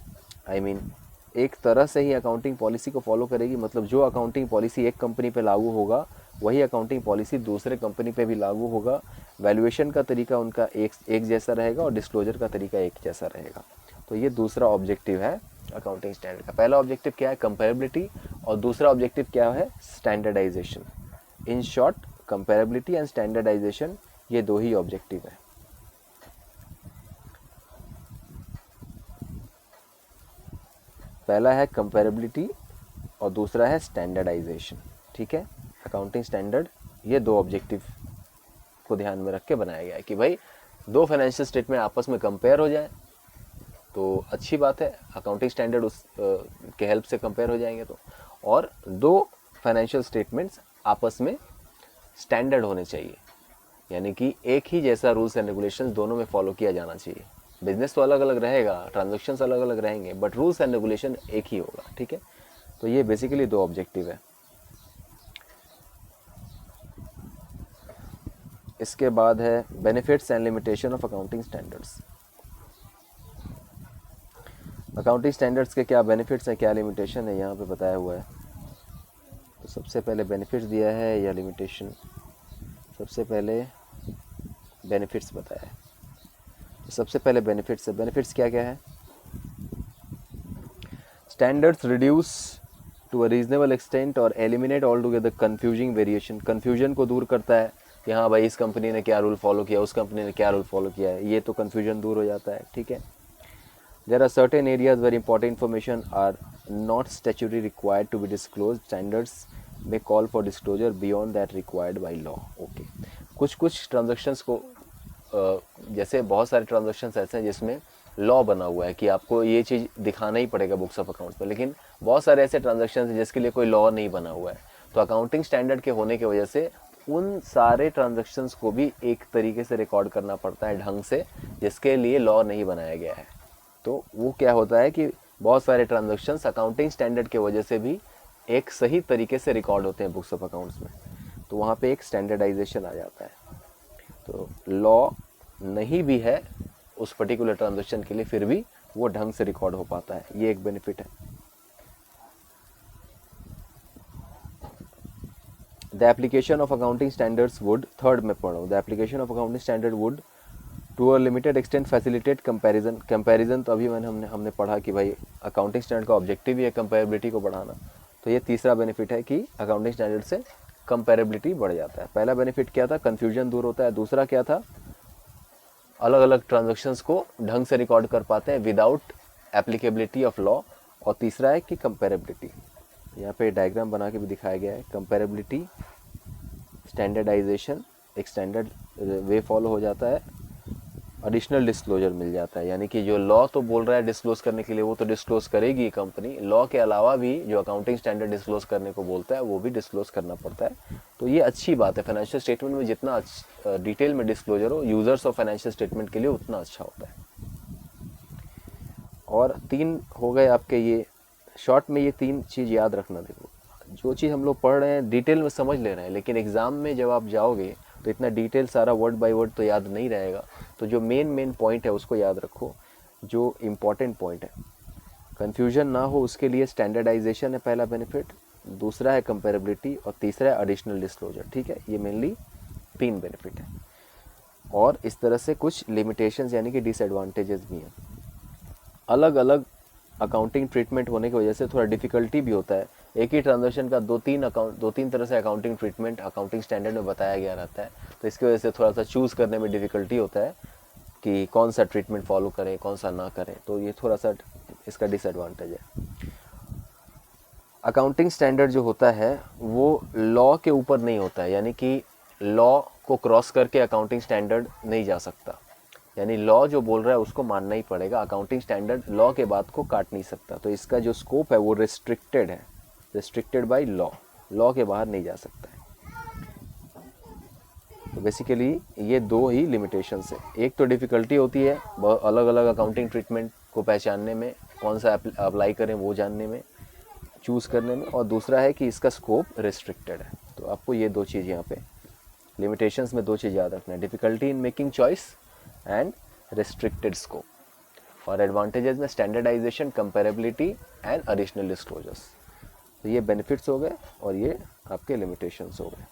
[SPEAKER 1] एक तरह से ही अकाउंटिंग पॉलिसी को फॉलो करेगी। मतलब जो अकाउंटिंग पॉलिसी एक कंपनी पे लागू होगा वही अकाउंटिंग पॉलिसी दूसरे कंपनी पे भी लागू होगा। वैल्यूएशन का तरीका उनका एक जैसा रहेगा और डिस्क्लोजर का तरीका एक जैसा रहेगा। तो ये दूसरा ऑब्जेक्टिव है अकाउंटिंग स्टैंडर्ड का। पहला ऑब्जेक्टिव क्या है? कंपेरेबिलिटी, और दूसरा ऑब्जेक्टिव क्या है? Standardisation. In short, comparability and standardisation, ये दो ही ऑब्जेक्टिव है। पहला है कंपेरेबिलिटी और दूसरा है स्टैंडर्डाइजेशन। ठीक है, अकाउंटिंग स्टैंडर्ड ये दो ऑब्जेक्टिव को ध्यान में रख के बनाया गया है कि भाई दो फाइनेंशियल स्टेटमेंट आपस में कंपेयर हो जाए तो अच्छी बात है, अकाउंटिंग स्टैंडर्ड उस के हेल्प से कंपेयर हो जाएंगे तो, और दो फाइनेंशियल स्टेटमेंट्स आपस में स्टैंडर्ड होने चाहिए, यानी कि एक ही जैसा रूल्स एंड रेगुलेशंस दोनों में फॉलो किया जाना चाहिए। बिजनेस तो अलग अलग रहेगा, ट्रांजैक्शंस अलग अलग रहेंगे, बट रूल्स एंड रेगुलेशन एक ही होगा। ठीक है, तो ये बेसिकली दो ऑब्जेक्टिव है। इसके बाद है benefits and limitation of accounting standards. Accounting standards के क्या बेनिफिट्स हैं, क्या लिमिटेशन है, यहाँ पे बताया हुआ है। तो सबसे पहले बेनिफिट्स दिया है या लिमिटेशन? सबसे पहले बेनिफिट्स बताया है। तो सबसे पहले बेनिफिट्स है। बेनिफिट्स क्या क्या है? Standards reduce to a reasonable extent और eliminate all together confusing variation. Confusion को दूर करता है कि हाँ भाई इस कंपनी ने क्या रूल फॉलो किया, उस कंपनी ने क्या रूल फॉलो किया है, ये तो कन्फ्यूजन दूर हो जाता है। ठीक है, there are certain areas where important information are not statutory required to be disclose. Standards में call for disclosure beyond that required by law. Okay, कुछ ट्रांजेक्शन्स को जैसे बहुत सारे ट्रांजेक्शन्स ऐसे हैं जिसमें लॉ बना हुआ है कि आपको ये चीज़ दिखाना ही पड़ेगा बुक्स ऑफ अकाउंट्स पर, लेकिन बहुत सारे ऐसे ट्रांजेक्शन्स हैं जिसके लिए कोई लॉ नहीं बना हुआ है। तो अकाउंटिंग स्टैंडर्ड के होने की वजह से उन सारे ट्रांजेक्शन्स को भी एक तरीके से रिकॉर्ड करना पड़ता है ढंग से, जिसके लिए लॉ नहीं बनाया गया है। तो वो क्या होता है कि बहुत सारे ट्रांजेक्शन्स अकाउंटिंग स्टैंडर्ड के वजह से भी एक सही तरीके से रिकॉर्ड होते हैं बुक्स ऑफ अकाउंट्स में, तो वहाँ पे एक स्टैंडर्डाइजेशन आ जाता है। तो लॉ नहीं भी है उस पर्टिकुलर ट्रांजेक्शन के लिए, फिर भी वो ढंग से रिकॉर्ड हो पाता है, ये एक बेनिफिट है। The application of accounting standards would, third में पढ़ो, the application of accounting standard would to a limited extent facilitate comparison. तो अभी हमने पढ़ा कि भाई अकाउंटिंग स्टैंडर्ड का ऑब्जेक्टिव ही है कंपेरेबिलिटी को बढ़ाना, तो ये तीसरा बेनिफिट है कि अकाउंटिंग स्टैंडर्ड से कंपेरेबिलिटी बढ़ जाता है। पहला बेनिफिट क्या था? कन्फ्यूजन दूर होता है। दूसरा क्या था? अलग अलग ट्रांजैक्शंस को ढंग से रिकॉर्ड कर पाते हैं विदाउट एप्लीकेबिलिटी ऑफ लॉ। और तीसरा है कि कंपेरेबिलिटी, यहाँ पे डायग्राम बना के भी दिखाया गया है। कंपेरेबिलिटी, स्टैंडर्डाइजेशन, एक स्टैंडर्ड वे फॉलो हो जाता है, एडिशनल डिस्क्लोजर मिल जाता है, यानी कि जो लॉ तो बोल रहा है डिस्क्लोज करने के लिए वो तो डिस्क्लोज करेगी कंपनी, लॉ के अलावा भी जो अकाउंटिंग स्टैंडर्ड डिस्क्लोज करने को बोलता है वो भी डिस्क्लोज करना पड़ता है। तो ये अच्छी बात है, फाइनेंशियल स्टेटमेंट में जितना डिटेल में डिस्क्लोजर हो यूजर्स ऑफ फाइनेंशियल स्टेटमेंट के लिए उतना अच्छा होता है। और 3 हो गए आपके, ये शॉर्ट में ये 3 चीज़ याद रखना। देखो जो चीज़ हम लोग पढ़ रहे हैं डिटेल में समझ ले रहे हैं, लेकिन एग्ज़ाम में जब आप जाओगे तो इतना डिटेल सारा वर्ड बाय वर्ड तो याद नहीं रहेगा। तो जो मेन पॉइंट है उसको याद रखो, जो इम्पॉर्टेंट पॉइंट है, कन्फ्यूजन ना हो उसके लिए स्टैंडर्डाइजेशन है पहला बेनिफिट, दूसरा है कंपेरेबिलिटी और तीसरा है एडिशनल डिस्क्लोजर। ठीक है, ये मेनली 3 बेनिफिट है। और इस तरह से कुछ लिमिटेशंस यानी कि डिसएडवांटेजेस भी हैं। अलग अलग अकाउंटिंग ट्रीटमेंट होने की वजह से थोड़ा डिफिकल्टी भी होता है। एक ही ट्रांजैक्शन का दो तीन तरह से अकाउंटिंग ट्रीटमेंट अकाउंटिंग स्टैंडर्ड में बताया गया रहता है, तो इसकी वजह से थोड़ा सा चूज़ करने में डिफिकल्टी होता है कि कौन सा ट्रीटमेंट फॉलो करें कौन सा ना करें, तो ये थोड़ा सा इसका डिसएडवांटेज है। अकाउंटिंग स्टैंडर्ड जो होता है वो लॉ के ऊपर नहीं होता है, यानी कि लॉ को क्रॉस करके अकाउंटिंग स्टैंडर्ड नहीं जा सकता, यानी लॉ जो बोल रहा है उसको मानना ही पड़ेगा। अकाउंटिंग स्टैंडर्ड लॉ के बात को काट नहीं सकता, तो इसका जो स्कोप है वो रिस्ट्रिक्टेड है, रिस्ट्रिक्टेड बाय लॉ, लॉ के बाहर नहीं जा सकता है। तो बेसिकली ये 2 ही लिमिटेशंस है। एक तो डिफ़िकल्टी होती है अलग अलग अकाउंटिंग ट्रीटमेंट को पहचानने में, कौन सा अप्लाई करें वो जानने में, चूज़ करने में, और दूसरा है कि इसका स्कोप रिस्ट्रिक्टेड है। तो आपको ये 2 चीज़ यहाँ पे लिमिटेशंस में 2 चीज़ याद रखना है, difficulty in making choice and restricted scope. और एडवांटेजेस में standardisation, comparability and additional disclosures. तो ये बेनिफिट्स हो गए और ये आपके लिमिटेशंस हो गए।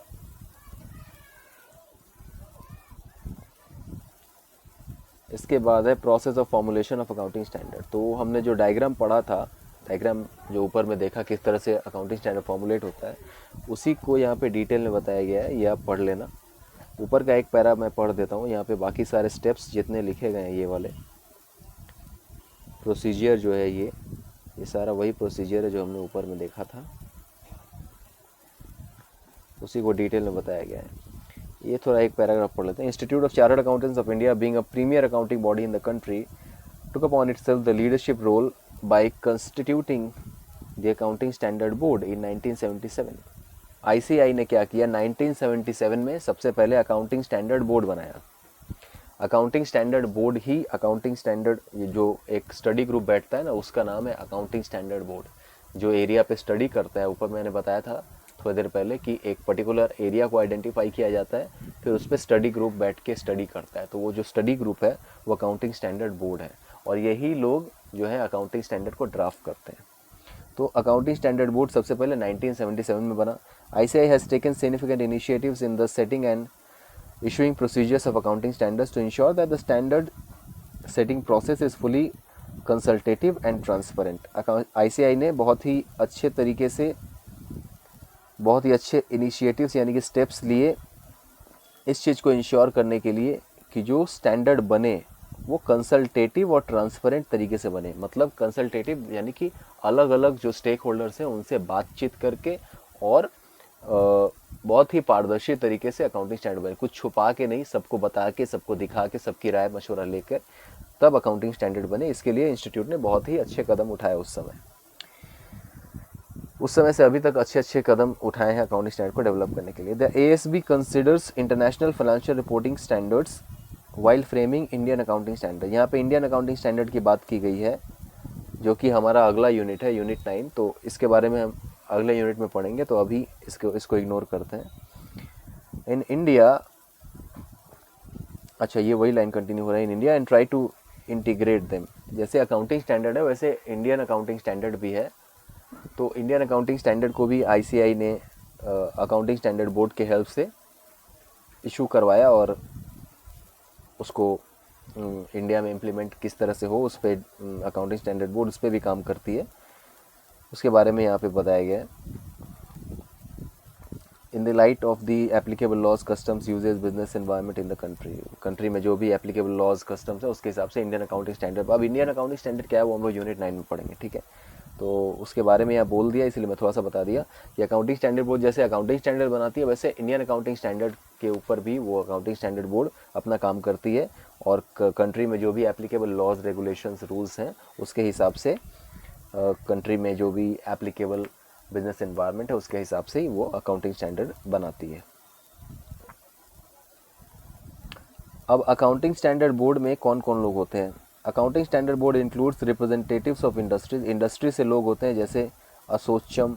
[SPEAKER 1] इसके बाद है process of formulation of accounting standard. तो हमने जो डायग्राम पढ़ा था, डायग्राम जो ऊपर में देखा किस तरह से अकाउंटिंग स्टैंडर्ड फॉर्मुलेट होता है, उसी को यहाँ पे डिटेल में बताया गया है, ये आप पढ़ लेना। ऊपर का एक पैरा मैं पढ़ देता हूँ, यहाँ पे बाकी सारे स्टेप्स जितने लिखे गए हैं ये वाले प्रोसीजर जो है ये सारा वही प्रोसीजर है जो हमने ऊपर में देखा था, उसी को डिटेल में बताया गया है। ये थोड़ा एक पैराग्राफ पढ़ लेते हैं। Institute of chartered accountants of India being a premier accounting body in the country took upon itself the leadership role by constituting the Accounting Standard Board in 1977. ICAI ने क्या किया, 1977 में सबसे पहले अकाउंटिंग स्टैंडर्ड बोर्ड बनाया। Accounting standard board ही accounting standard, जो एक study group बैठता है ना उसका नाम है अकाउंटिंग स्टैंडर्ड बोर्ड, जो एरिया पे स्टडी करता है। ऊपर मैंने बताया था थोड़ी देर पहले कि एक पर्टिकुलर एरिया को आइडेंटिफाई किया जाता है, फिर उस पर स्टडी ग्रुप बैठ के स्टडी करता है। तो वो जो स्टडी ग्रुप है वो अकाउंटिंग स्टैंडर्ड बोर्ड है, और यही लोग जो है अकाउंटिंग स्टैंडर्ड को ड्राफ्ट करते हैं। तो अकाउंटिंग स्टैंडर्ड बोर्ड सबसे पहले 1977 में बना। ICAI has taken significant initiatives in the setting and issuing procedures of accounting standards to ensure that the standard setting process is fully consultative and transparent. ICAI ने बहुत ही अच्छे तरीके से बहुत ही अच्छे इनिशिएटिव्स यानी कि स्टेप्स लिए इस चीज़ को इंश्योर करने के लिए कि जो स्टैंडर्ड बने वो कंसल्टेटिव और ट्रांसपेरेंट तरीके से बने। मतलब कंसल्टेटिव यानी कि अलग अलग जो स्टेक होल्डर्स हैं उनसे बातचीत करके और बहुत ही पारदर्शी तरीके से अकाउंटिंग स्टैंडर्ड बने, कुछ छुपा के नहीं, सबको बता के, सबको दिखा के, सबकी राय मशवरा लेकर तब अकाउंटिंग स्टैंडर्ड बने। इसके लिए इंस्टीट्यूट ने बहुत ही अच्छे कदम उठाए उस समय से अभी तक अच्छे कदम उठाए हैं अकाउंटिंग स्टैंडर्ड को डेवलप करने के लिए। The ASB considers international financial reporting standards while framing Indian accounting standard. यहाँ पे इंडियन अकाउंटिंग स्टैंडर्ड की बात की गई है, जो कि हमारा अगला यूनिट है, यूनिट 9। तो इसके बारे में हम अगले यूनिट में पढ़ेंगे, तो अभी इसको इग्नोर करते हैं। इन इंडिया, अच्छा ये वही लाइन कंटिन्यू हो रहा है, in India and try to integrate them. जैसे अकाउंटिंग स्टैंडर्ड है वैसे इंडियन अकाउंटिंग स्टैंडर्ड भी है। तो इंडियन अकाउंटिंग स्टैंडर्ड को भी ICAI ने अकाउंटिंग स्टैंडर्ड बोर्ड के हेल्प से इशू करवाया, और उसको इंडिया में इम्प्लीमेंट किस तरह से हो उस पर अकाउंटिंग स्टैंडर्ड बोर्ड उस पर भी काम करती है, उसके बारे में यहाँ पे बताया गया है। In the light of the applicable laws, customs, usages, business environment in the country में जो भी एप्लीकेबल लॉज, कस्टम्स है उसके हिसाब से इंडियन अकाउंटिंग स्टैंडर्ड। अब इंडियन अकाउंटिंग स्टैंडर्ड क्या है वो हम लोग यूनिट 9 में पढ़ेंगे, ठीक है। तो उसके बारे में यहाँ बोल दिया, इसलिए मैं थोड़ा सा बता दिया कि अकाउंटिंग स्टैंडर्ड बोर्ड जैसे अकाउंटिंग स्टैंडर्ड बनाती है वैसे इंडियन अकाउंटिंग स्टैंडर्ड के ऊपर भी वो अकाउंटिंग स्टैंडर्ड बोर्ड अपना काम करती है, और कंट्री में जो भी एप्लीकेबल लॉज रेगुलेशंस रूल्स हैं उसके हिसाब से कंट्री में जो भी एप्लीकेबल बिजनेस एनवायरनमेंट है उसके हिसाब से ही वो अकाउंटिंग स्टैंडर्ड बनाती है। अब अकाउंटिंग स्टैंडर्ड बोर्ड में कौन कौन लोग होते हैं? Accounting standard board includes representatives of industries, industry से लोग होते हैं जैसे असोचम,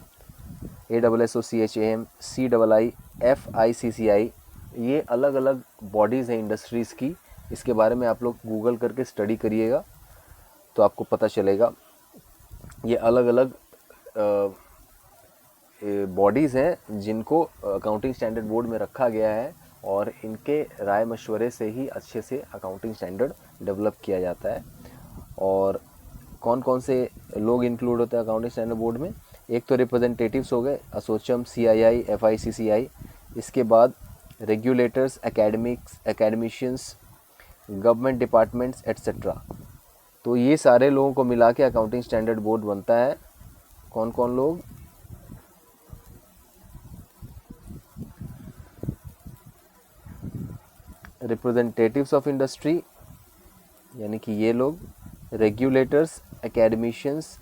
[SPEAKER 1] ASSOCHAM, CII, FICCI, ये अलग अलग बॉडीज़ हैं इंडस्ट्रीज़ की। इसके बारे में आप लोग गूगल करके स्टडी करिएगा तो आपको पता चलेगा। ये अलग अलग बॉडीज़ हैं जिनको अकाउंटिंग स्टैंडर्ड बोर्ड में रखा गया है और इनके राय मशवरे से ही अच्छे से अकाउंटिंग स्टैंडर्ड डेवलप किया जाता है। और कौन कौन से लोग इंक्लूड होते हैं अकाउंटिंग स्टैंडर्ड बोर्ड में? एक तो रिप्रेजेंटेटिव्स हो गए, असोचम, CII, FICCI। इसके बाद regulators, academicians, government departments etcetera. तो ये सारे लोगों को मिला के अकाउंटिंग स्टैंडर्ड बोर्ड बनता है। कौन कौन लोग? रिप्रेजेंटेटिव्स ऑफ इंडस्ट्री यानी कि ये लोग, रेगुलेटर्स, एकेडमिशियंस,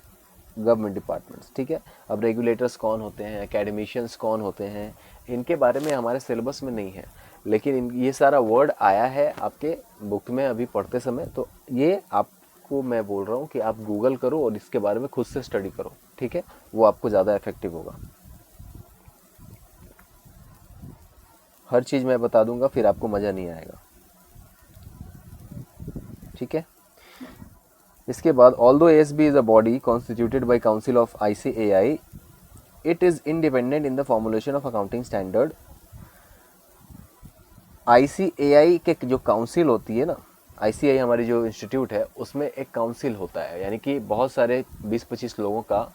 [SPEAKER 1] गवर्नमेंट डिपार्टमेंट्स। ठीक है, अब रेगुलेटर्स कौन होते हैं, एकेडमिशियंस कौन होते हैं, इनके बारे में हमारे सिलेबस में नहीं है, लेकिन ये सारा वर्ड आया है आपके बुक में अभी पढ़ते समय। तो ये आपको मैं बोल रहा हूँ कि आप गूगल करो और इसके बारे में खुद से स्टडी करो। ठीक है, वो आपको ज़्यादा इफेक्टिव होगा। हर चीज़ मैं बता दूंगा फिर आपको मज़ा नहीं आएगा। ठीक है, इसके बाद although ASB is a body constituted by council of ICAI, it is independent in the formulation of accounting standard. ICAI के जो काउंसिल होती है ना, ICAI हमारी जो इंस्टीट्यूट है उसमें एक काउंसिल होता है, यानी कि बहुत सारे 20-25 लोगों का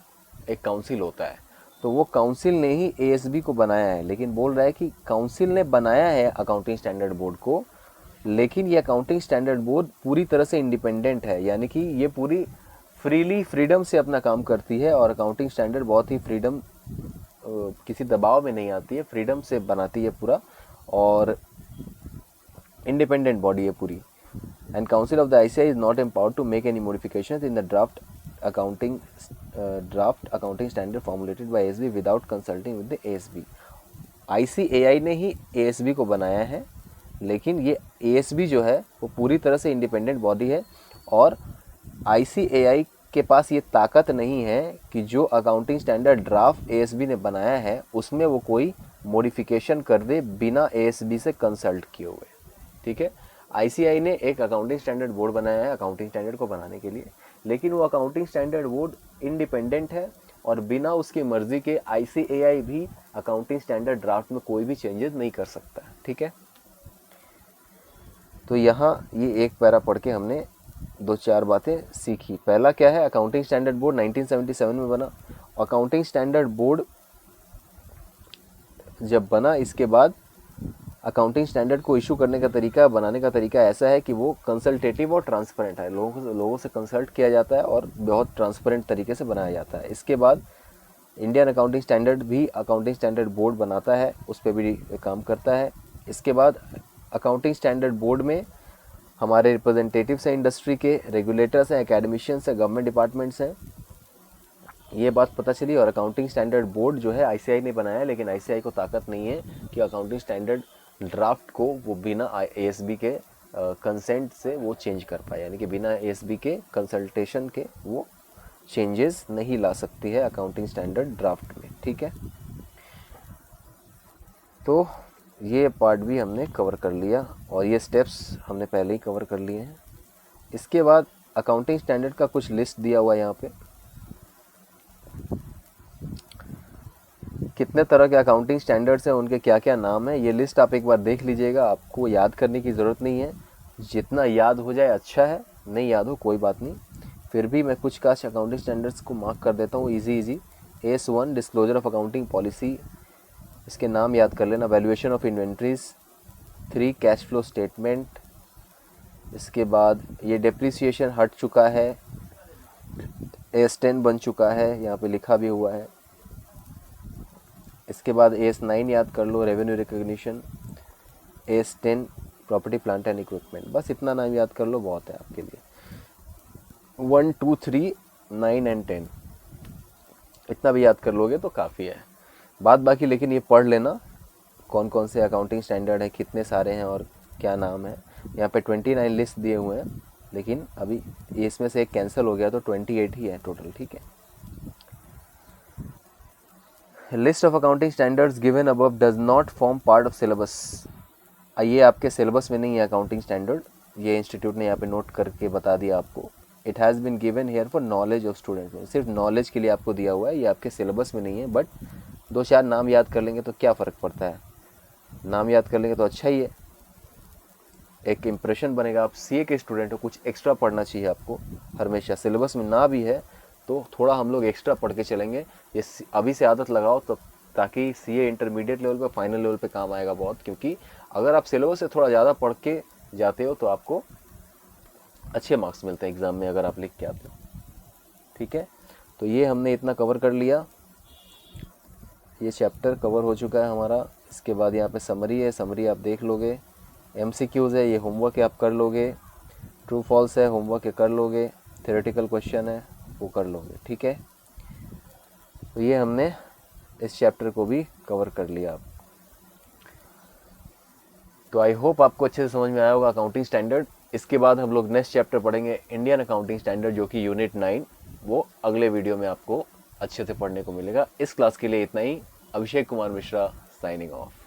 [SPEAKER 1] एक काउंसिल होता है। तो वो काउंसिल ने ही ASB को बनाया है, लेकिन बोल रहा है कि काउंसिल ने बनाया है अकाउंटिंग स्टैंडर्ड बोर्ड को, लेकिन ये अकाउंटिंग स्टैंडर्ड बोर्ड पूरी तरह से इंडिपेंडेंट है, यानी कि ये पूरी फ्रीडम से अपना काम करती है। और अकाउंटिंग स्टैंडर्ड बहुत ही फ्रीडम, किसी दबाव में नहीं आती है, फ्रीडम से बनाती है पूरा, और इंडिपेंडेंट बॉडी है पूरी। And council of the ICAI is not empowered to make any modifications in the draft accounting standard formulated by ASB without consulting with the ASB। ICAI ने ही ASB को बनाया है, लेकिन ये ASB जो है वो पूरी तरह से इंडिपेंडेंट बॉडी है, और ICAI के पास ये ताकत नहीं है कि जो अकाउंटिंग स्टैंडर्ड ड्राफ्ट ASB ने बनाया है उसमें वो कोई मॉडिफिकेशन कर दे बिना ASB से कंसल्ट किए हुए। ठीक है, ICAI ने एक अकाउंटिंग स्टैंडर्ड बोर्ड बनाया है अकाउंटिंग स्टैंडर्ड को बनाने के लिए, लेकिन वो अकाउंटिंग स्टैंडर्ड बोर्ड इंडिपेंडेंट है और बिना उसकी मर्जी के ICAI भी अकाउंटिंग स्टैंडर्ड ड्राफ्ट में कोई भी चेंजेस नहीं कर सकता। ठीक है, तो यहाँ ये एक पैरा पढ़ के हमने 2-4 बातें सीखी। पहला क्या है, अकाउंटिंग स्टैंडर्ड बोर्ड 1977 में बना। अकाउंटिंग स्टैंडर्ड बोर्ड जब बना, इसके बाद अकाउंटिंग स्टैंडर्ड को इशू करने का तरीका, बनाने का तरीका ऐसा है कि वो कंसल्टेटिव और ट्रांसपेरेंट है, लोगों से कंसल्ट किया जाता है और बहुत ट्रांसपेरेंट तरीके से बनाया जाता है। इसके बाद इंडियन अकाउंटिंग स्टैंडर्ड भी अकाउंटिंग स्टैंडर्ड बोर्ड बनाता है, उस पर भी काम करता है। इसके बाद अकाउंटिंग स्टैंडर्ड बोर्ड में हमारे रिप्रेजेंटेटिव्स हैं इंडस्ट्री के, रेगुलेटर्स हैं, एकेडमिशियंस हैं, गवर्नमेंट डिपार्टमेंट्स हैं, ये बात पता चली। और अकाउंटिंग स्टैंडर्ड बोर्ड जो है ICAI ने बनाया है, लेकिन ICAI को ताकत नहीं है कि अकाउंटिंग स्टैंडर्ड ड्राफ्ट को वो बिना ASB के कंसेंट से वो चेंज कर पाए, यानी कि बिना ASB के कंसल्टेशन के वो चेंजेस नहीं ला सकती है अकाउंटिंग स्टैंडर्ड ड्राफ्ट में। ठीक है, तो ये पार्ट भी हमने कवर कर लिया और ये स्टेप्स हमने पहले ही कवर कर लिए हैं। इसके बाद अकाउंटिंग स्टैंडर्ड का कुछ लिस्ट दिया हुआ है यहाँ पे, कितने तरह के अकाउंटिंग स्टैंडर्ड्स हैं, उनके क्या क्या नाम है, ये लिस्ट आप एक बार देख लीजिएगा। आपको याद करने की ज़रूरत नहीं है, जितना याद हो जाए अच्छा है, नहीं याद हो कोई बात नहीं। फिर भी मैं कुछ काश अकाउंटिंग स्टैंडर्ड्स को मार्क कर देता हूँ easy. AS1 disclosure of accounting policy, इसके नाम याद कर लेना। Valuation of inventories. 3 cash flow statement. इसके बाद ये डेप्रिसिएशन हट चुका है, AS10 बन चुका है, यहाँ पे लिखा भी हुआ है। इसके बाद AS9 याद कर लो, revenue recognition. AS10 property plant and equipment, बस इतना नाम याद कर लो बहुत है आपके लिए। 1 2 3 9 एंड 10 इतना भी याद कर लोगे तो काफ़ी है। बात बाकी लेकिन ये पढ़ लेना कौन कौन से अकाउंटिंग स्टैंडर्ड है, कितने सारे हैं और क्या नाम है। यहाँ पे 29 लिस्ट दिए हुए हैं, लेकिन अभी इसमें से एक कैंसिल हो गया तो 28 ही है टोटल, ठीक है। List of accounting standards given above does not form part of syllabus. ये आपके सिलेबस में नहीं है अकाउंटिंग स्टैंडर्ड, ये इंस्टीट्यूट ने यहाँ पे नोट करके बता दिया आपको। It has been given here for knowledge of student, सिर्फ नॉलेज के लिए आपको दिया हुआ है, ये आपके सिलेबस में नहीं है। बट 2-4 नाम याद कर लेंगे तो क्या फ़र्क पड़ता है, नाम याद कर लेंगे तो अच्छा ही है, एक इम्प्रेशन बनेगा। आप सीए के स्टूडेंट हो, कुछ एक्स्ट्रा पढ़ना चाहिए आपको हमेशा, सिलेबस में ना भी है तो थोड़ा हम लोग एक्स्ट्रा पढ़ के चलेंगे। ये अभी से आदत लगाओ तो, ताकि सीए इंटरमीडिएट लेवल पे, फाइनल लेवल पे काम आएगा बहुत। क्योंकि अगर आप सिलेबस से थोड़ा ज़्यादा पढ़ के जाते हो तो आपको अच्छे मार्क्स मिलते हैं एग्ज़ाम में अगर आप लिख के आते हो, ठीक है। तो ये हमने इतना कवर कर लिया, ये चैप्टर कवर हो चुका है हमारा। इसके बाद यहाँ पे समरी है, समरी आप देख लोगे। एमसीक्यूज़ है, ये होमवर्क है आप कर लोगे। ट्रू फॉल्स है, होमवर्क है कर लोगे। थ्योरेटिकल क्वेश्चन है वो कर लोगे, ठीक है। तो ये हमने इस चैप्टर को भी कवर कर लिया। तो आई होप आपको अच्छे से समझ में आया होगा अकाउंटिंग स्टैंडर्ड। इसके बाद हम लोग नेक्स्ट चैप्टर पढ़ेंगे इंडियन अकाउंटिंग स्टैंडर्ड, जो कि यूनिट 9, वो अगले वीडियो में आपको अच्छे से पढ़ने को मिलेगा। इस क्लास के लिए इतना ही। Abhishek Kumar Mishra signing off.